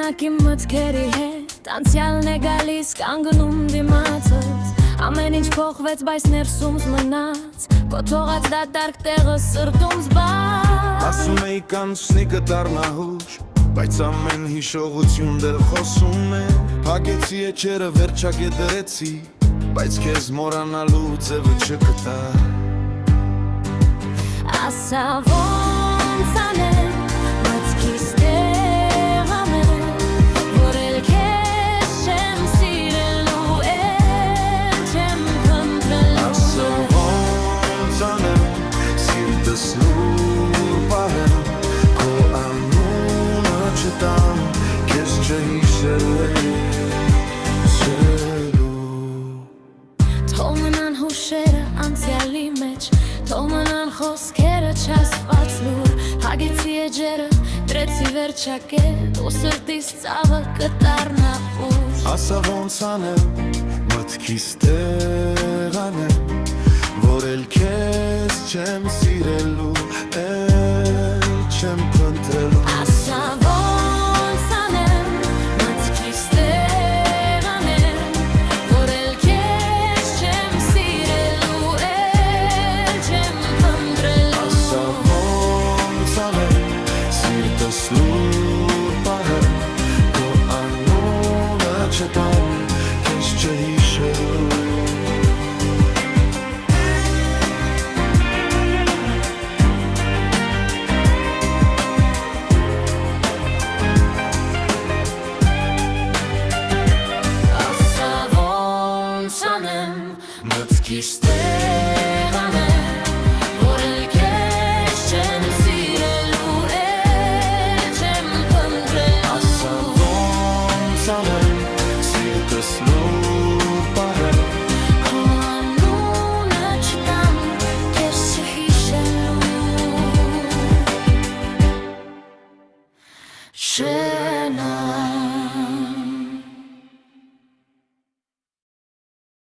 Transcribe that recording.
Ժամանակի մտքերի հետ անցյալն է գալիս կանգնում դիմացս Ամեն ինչ փոխվեց, բայց ներսումս մնաց Քո թողած դատարկ տեղը սրտում զբաղ Ասում էի կանցնի կդառնա հուշ Բայց ամեն հիշողություն դեռ խոսում է Փակեցի էջերը վերջակետ դրեցի Բայց քեզ մոռանալու ձևը չգտա Ասա ոնց անեմ մտքիս տեղ անեմ Որ էլ քեզ չեմ սիրելու էլ չեմ խնդրելու Ասա ոնց անեմ սիրտս լուր պահեմ Քո անունը չտամ քեզ չհիշելու Թող մնան հուշերը անցյալի մեջ Թող մնան խոսքերը չասված լուր Հագեցի էջերը, դրեցի վերջակետ Ու սրտիս ծավը կդառնա ուժ Ասա ոնց անեմ, մտքիս տեղ անեմ Որ էլ քեզ չեմ սիրելու, էլ չեմ խնդրելու Ասա ոնց անեմ, մտքիս տեղ անեմ Որ էլ քեզ չեմ սիրելու, էլ չեմ խնդրելու Ասա ոնց անեմ, սիրտս լուր պահեմ Քո անունը չտամ, քեզ չհիշելու Ասա ոնց անեմ, Մտքիս տեղ